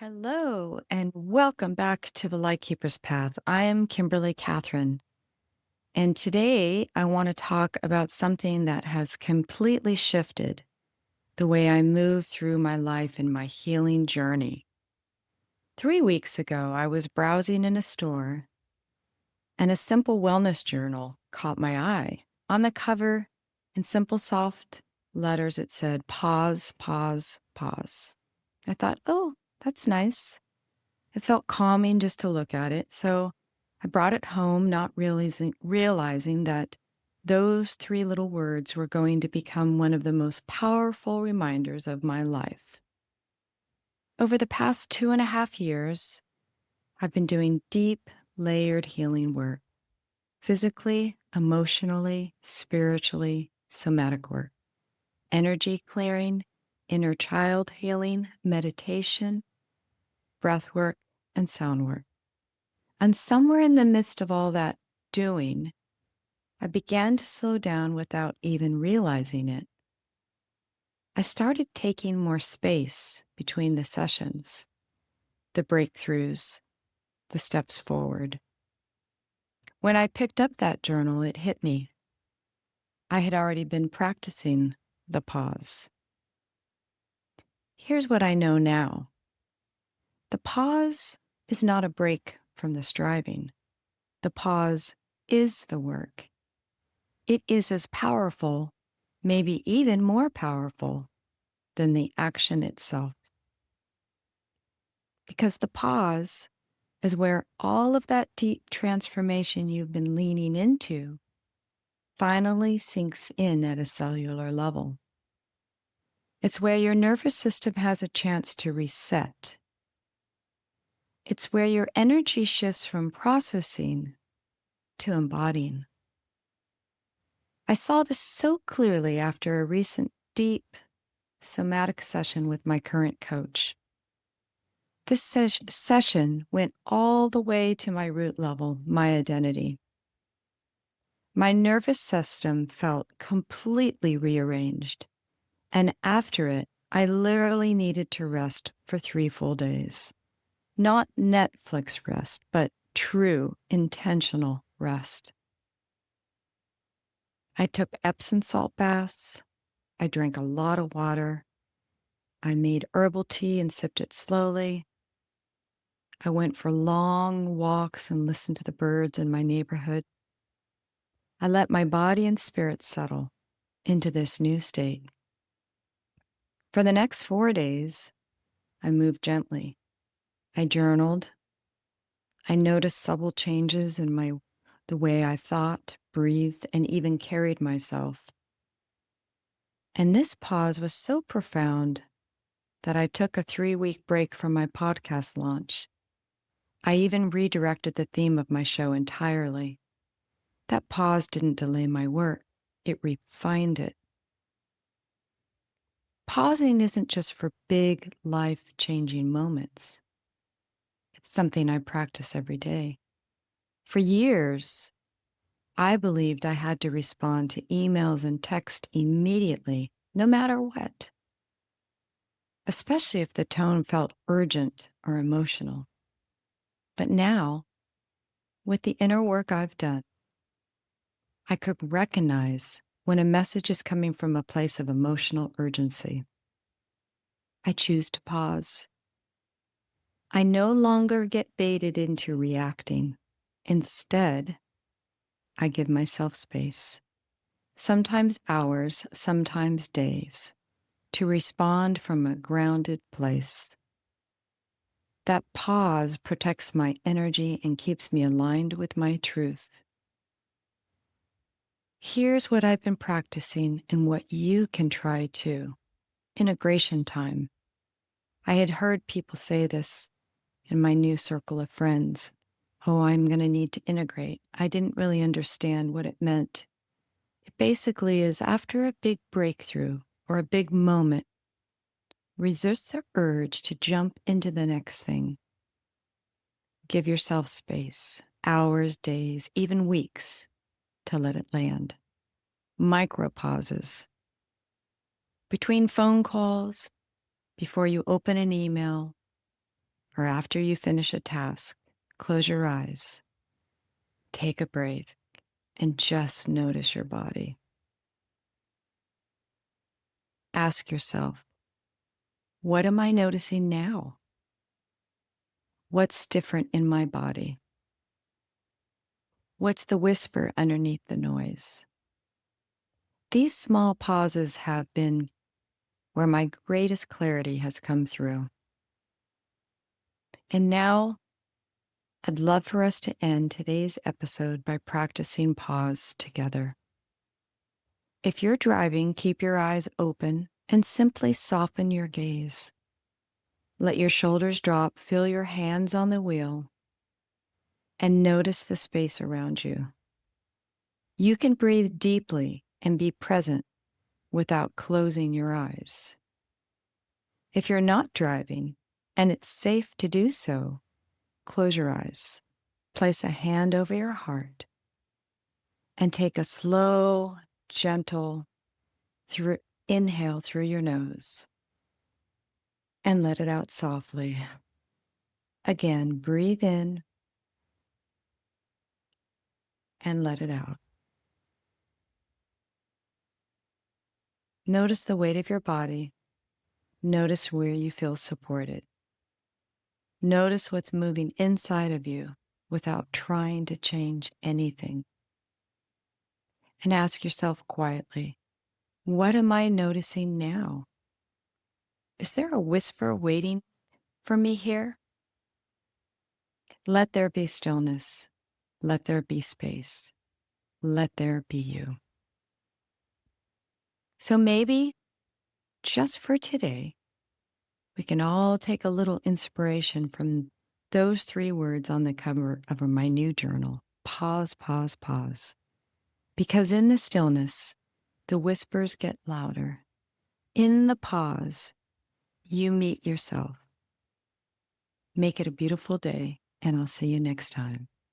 Hello, and welcome back to the Lightkeepers Path. I am Kimberly Catherine, and today I want to talk about something that has completely shifted the way I move through my life and my healing journey. 3 weeks ago, I was browsing in a store, and a simple wellness journal caught my eye. On the cover, in simple, soft letters, it said, "Pause, pause, pause." I thought, oh, that's nice. It felt calming just to look at it, so I brought it home, not realizing that those three little words were going to become one of the most powerful reminders of my life. Over the past 2.5 years, I've been doing deep, layered healing work, physically, emotionally, spiritually, somatic work, energy clearing, inner child healing, meditation, breath work, and sound work. And somewhere in the midst of all that doing, I began to slow down without even realizing it. I started taking more space between the sessions, the breakthroughs, the steps forward. When I picked up that journal, it hit me. I had already been practicing the pause. Here's what I know now. The pause is not a break from the striving. The pause is the work. It is as powerful, maybe even more powerful, than the action itself. Because the pause is where all of that deep transformation you've been leaning into finally sinks in at a cellular level. It's where your nervous system has a chance to reset. It's where your energy shifts from processing to embodying. I saw this so clearly after a recent deep somatic session with my current coach. This session went all the way to my root level, my identity. My nervous system felt completely rearranged, and after it, I literally needed to rest for 3 full days. Not Netflix rest, but true, intentional rest. I took Epsom salt baths. I drank a lot of water. I made herbal tea and sipped it slowly. I went for long walks and listened to the birds in my neighborhood. I let my body and spirit settle into this new state. For the next 4 days, I moved gently. I journaled. I noticed subtle changes in the way I thought, breathed, and even carried myself. And this pause was so profound that I took a 3-week break from my podcast launch. I even redirected the theme of my show entirely. That pause didn't delay my work, it refined it. Pausing isn't just for big, life-changing moments. It's something I practice every day. For years, I believed I had to respond to emails and text immediately, no matter what, especially if the tone felt urgent or emotional. But now, with the inner work I've done, I could recognize when a message is coming from a place of emotional urgency. I choose to pause. I no longer get baited into reacting. Instead, I give myself space, sometimes hours, sometimes days, to respond from a grounded place. That pause protects my energy and keeps me aligned with my truth. Here's what I've been practicing and what you can try too. Integration time. I had heard people say this in my new circle of friends. Oh, I'm going to need to integrate. I didn't really understand what it meant. It basically is after a big breakthrough or a big moment, resist the urge to jump into the next thing. Give yourself space, hours, days, even weeks, to let it land. Micro pauses. Between phone calls, before you open an email, or after you finish a task, close your eyes, take a breath, and just notice your body. Ask yourself, what am I noticing now? What's different in my body? What's the whisper underneath the noise? These small pauses have been where my greatest clarity has come through. And now, I'd love for us to end today's episode by practicing pause together. If you're driving, keep your eyes open and simply soften your gaze. Let your shoulders drop, feel your hands on the wheel, and notice the space around you. You can breathe deeply and be present without closing your eyes. If you're not driving, and it's safe to do so, close your eyes, place a hand over your heart, and take a slow, gentle inhale through your nose and let it out softly. Again, breathe in and let it out. Notice the weight of your body. Notice where you feel supported. Notice what's moving inside of you without trying to change anything. And ask yourself quietly, what am I noticing now? Is there a whisper waiting for me here? Let there be stillness. Let there be space. Let there be you. So maybe, just for today, we can all take a little inspiration from those 3 words on the cover of my new journal. Pause, pause, pause. Because in the stillness, the whispers get louder. In the pause, you meet yourself. Make it a beautiful day, and I'll see you next time.